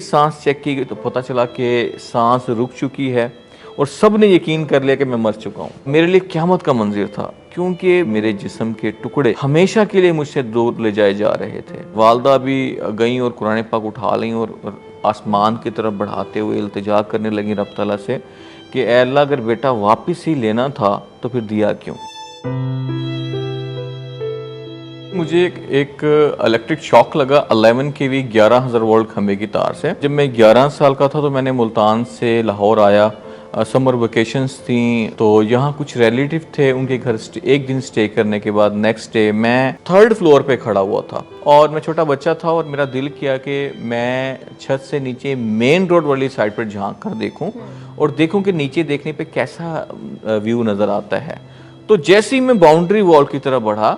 सांस चेक की गई तो पता चला कि सांस रुक चुकी है और सब ने यकीन कर लिया कि मैं मर चुका हूँ। मेरे लिए क़यामत का मंज़िर था, क्योंकि मेरे जिस्म के टुकड़े हमेशा के लिए मुझसे दूर ले जाए जा रहे थे। वालदा भी गईं और कुरान पाक उठा लीं और आसमान की तरफ बढ़ाते हुए इल्तिजा करने लगीं रब तआला से कि ऐ अल्लाह, अगर बेटा वापस ही लेना था तो फिर दिया क्यों? मुझे एक इलेक्ट्रिक शॉक लगा 11 केवी 11,000 वोल्ट खंभे की तार से। जब मैं 11 साल का था तो मैंने मुल्तान से लाहौर आया। समर वेकेशंस थी तो यहाँ कुछ रिलेटिव थे, उनके घर एक दिन स्टे करने के बाद नेक्स्ट डे मैं 3rd फ्लोर पे खड़ा हुआ था और मैं छोटा बच्चा था और मेरा दिल किया कि मैं छत से नीचे मेन रोड वाली साइड पर झांक कर देखूं और देखूं कि नीचे देखने पे कैसा व्यू नज़र आता है। तो जैसे ही मैं बाउंड्री वॉल की तरफ बढ़ा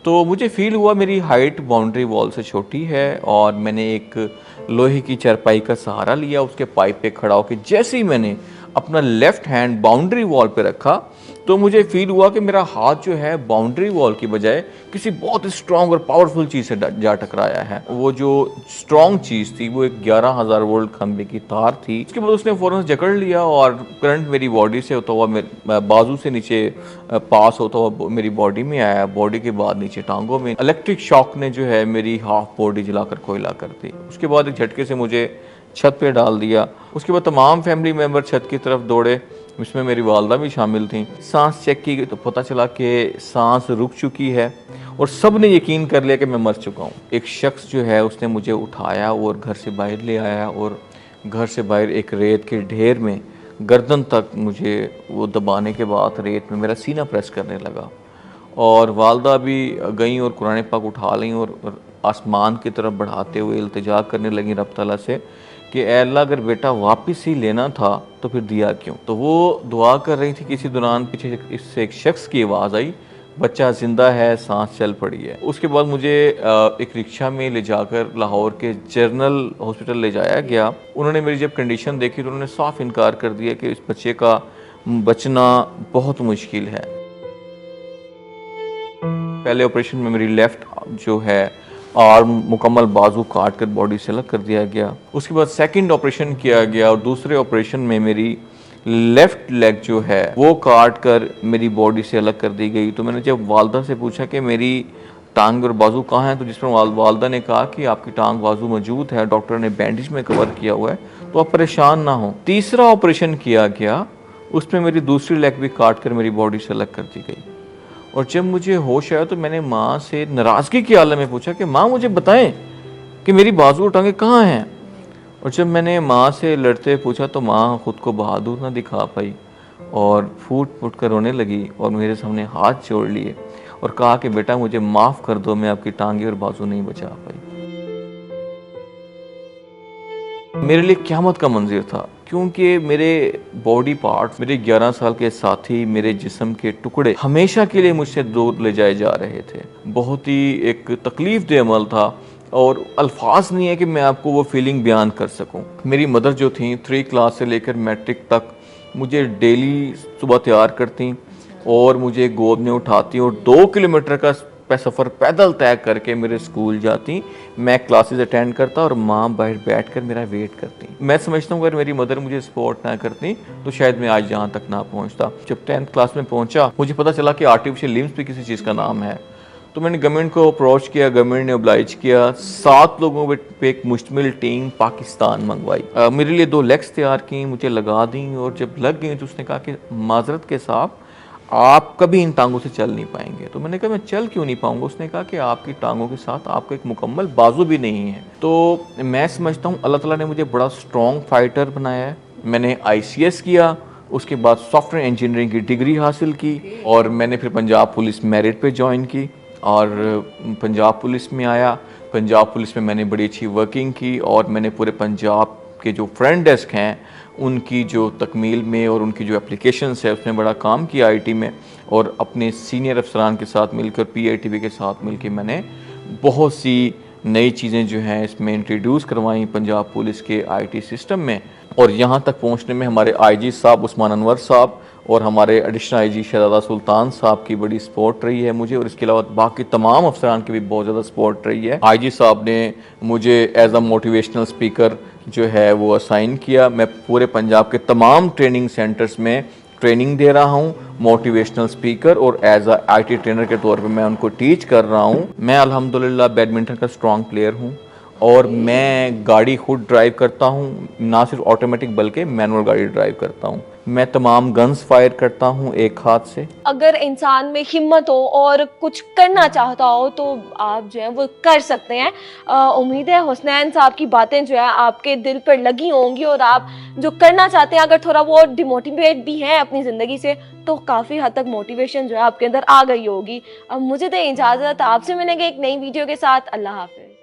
तो मुझे फील हुआ मेरी हाइट बाउंड्री वॉल से छोटी है और मैंने एक लोहे की चारपाई का सहारा लिया, उसके पाइप पे खड़ा होकर जैसे ही मैंने अपना लेफ्ट हैंड बाउंड्री वॉल पे रखा तो मुझे फील हुआ कि मेरा हाथ जो है बाउंड्री वॉल की बजाय किसी बहुत स्ट्रॉन्ग और पावरफुल चीज़ से जा टकराया है। वो जो स्ट्रॉन्ग चीज़ थी वो एक 11,000 वोल्ट खंभे की तार थी। उसके बाद उसने फ़ौरन जकड़ लिया और करंट मेरी बॉडी से होता हुआ मेरे बाजू से नीचे पास होता हुआ मेरी बॉडी में आया, बॉडी के बाद नीचे टांगों में। इलेक्ट्रिक शॉक ने जो है मेरी हाफ बॉडी जलाकर कोयला कर दी। उसके बाद एक झटके से मुझे छत पे डाल दिया। उसके बाद तमाम फैमिली मेम्बर छत की तरफ दौड़े, इसमें मेरी वालदा भी शामिल थी। सांस चेक की गई तो पता चला कि सांस रुक चुकी है और सब ने यकीन कर लिया कि मैं मर चुका हूँ। एक शख्स जो है उसने मुझे उठाया और घर से बाहर ले आया और घर से बाहर एक रेत के ढेर में गर्दन तक मुझे वो दबाने के बाद रेत में मेरा सीना प्रेस करने लगा और वालदा भी गईं और कुरान पाक उठा लीं और आसमान की तरफ बढ़ाते हुए इल्तिजा करने लगी रब तआला से कि ऐ अल्लाह, अगर बेटा वापस ही लेना था तो फिर दिया क्यों? तो वो दुआ कर रही थी। किसी दौरान पीछे इससे एक शख्स की आवाज़ आई, बच्चा ज़िंदा है, सांस चल पड़ी है। उसके बाद मुझे एक रिक्शा में ले जाकर लाहौर के जनरल हॉस्पिटल ले जाया गया। उन्होंने मेरी जब कंडीशन देखी तो उन्होंने साफ इनकार कर दिया कि इस बच्चे का बचना बहुत मुश्किल है। पहले ऑपरेशन में मेरी लेफ़्ट जो है आर्म मुकम्मल बाजू काट कर बॉडी से अलग कर दिया गया। उसके बाद सेकंड ऑपरेशन किया गया और दूसरे ऑपरेशन में मेरी लेफ़्ट लेग जो है वो काट कर मेरी बॉडी से अलग कर दी गई। तो मैंने जब वालदा से पूछा कि मेरी टांग और बाजू कहाँ हैं, तो जिस पर वालदा ने कहा कि आपकी टांग बाजू मौजूद है, डॉक्टर ने बैंडेज में कवर किया हुआ है, तो आप परेशान ना हो। तीसरा ऑपरेशन किया गया, उसमें मेरी दूसरी लेग भी काट कर मेरी बॉडी से अलग कर दी गई। और जब मुझे होश आया तो मैंने माँ से नाराज़गी की हालत में पूछा कि माँ मुझे बताएं कि मेरी बाजू और टांगें कहाँ हैं। और जब मैंने माँ से लड़ते हुए पूछा तो माँ खुद को बहादुर ना दिखा पाई और फूट फूट कर रोने लगी और मेरे सामने हाथ जोड़ लिए और कहा कि बेटा मुझे माफ़ कर दो, मैं आपकी टांगें और बाजू नहीं बचा पाई। मेरे लिए क़यामत का मंज़िर था, क्योंकि मेरे बॉडी पार्ट्स, मेरे 11 साल के साथी, मेरे जिस्म के टुकड़े हमेशा के लिए मुझसे दूर ले जाए जा रहे थे। बहुत ही एक तकलीफ़ देह अमल था और अल्फाज नहीं है कि मैं आपको वो फीलिंग बयान कर सकूं। मेरी मदर जो थी 3 क्लास से लेकर मैट्रिक तक मुझे डेली सुबह तैयार करती और मुझे गोद में उठाती और 2 किलोमीटर का सफ़र पैदल तय करके मेरे स्कूल जाती। मैं क्लासेस अटेंड करता और माँ बाहर बैठकर मेरा वेट करती। मैं समझता हूँ अगर मेरी मदर मुझे सपोर्ट ना करती तो शायद मैं आज यहाँ तक ना पहुँचता। जब 10th क्लास में पहुँचा मुझे पता चला कि आर्टिफिशियल लिम्स भी किसी चीज़ का नाम है, तो मैंने गवर्नमेंट को अप्रोच किया। गवर्नमेंट ने ओब्लाइज किया, 7 लोगों पे एक मुश्तमिल टीम पाकिस्तान मंगवाई। मेरे लिए 2 लेग्स तैयार की, मुझे लगा दी और जब लग गई तो उसने कहा कि माजरत के साथ आप कभी इन टांगों से चल नहीं पाएंगे। तो मैंने कहा मैं चल क्यों नहीं पाऊंगा? उसने कहा कि आपकी टांगों के साथ आपका एक मुकम्मल बाजू भी नहीं है। तो मैं समझता हूँ अल्लाह ताला ने मुझे बड़ा स्ट्रॉन्ग फाइटर बनाया है। मैंने ICS किया, उसके बाद सॉफ्टवेयर इंजीनियरिंग की डिग्री हासिल की और मैंने फिर पंजाब पुलिस मेरिट पे ज्वाइन की और पंजाब पुलिस में आया। पंजाब पुलिस में मैंने बड़ी अच्छी वर्किंग की और मैंने पूरे पंजाब के जो फ्रंट डेस्क हैं उनकी जो तकमील में और उनकी जो एप्लीकेशंस है उसमें बड़ा काम किया IT में। और अपने सीनियर अफसरान के साथ मिलकर PITB के साथ मिलकर मैंने बहुत सी नई चीज़ें जो हैं इसमें इंट्रोड्यूस करवाई पंजाब पुलिस के IT सिस्टम में। और यहाँ तक पहुँचने में हमारे IG साहब उस्मान अनवर साहब और हमारे एडिशनल आईजी शहजादा सुल्तान साहब की बड़ी सपोर्ट रही है मुझे, और इसके अलावा बाकी तमाम अफसरान की भी बहुत ज़्यादा सपोर्ट रही है। आईजी साहब ने मुझे एज अ मोटिवेशनल स्पीकर जो है वो असाइन किया। मैं पूरे पंजाब के तमाम ट्रेनिंग सेंटर्स में ट्रेनिंग दे रहा हूँ मोटिवेशनल स्पीकर, और एज अ आईटी ट्रेनर के तौर पे मैं उनको टीच कर रहा हूँ। मैं अल्हम्दुलिल्लाह बैडमिंटन का स्ट्रॉन्ग प्लेयर हूँ, और मैं गाड़ी खुद ड्राइव करता हूँ, ना सिर्फ ऑटोमेटिक बल्कि मैनुअल गाड़ी ड्राइव करता हूँ। मैं तमाम गन्स फायर करता हूँ एक हाथ से। अगर इंसान में हिम्मत हो और कुछ करना चाहता हो तो आप जो है वो कर सकते हैं। उम्मीद है हुसनैन साहब की बातें जो है आपके दिल पर लगी होंगी, और आप जो करना चाहते हैं अगर थोड़ा वो डिमोटिवेट भी हैं अपनी ज़िंदगी से, तो काफ़ी हद तक मोटिवेशन जो है आपके अंदर आ गई होगी। अब मुझे दें इजाज़त, आपसे मिलेंगे एक नई वीडियो के साथ। अल्लाह हाफ़िज़।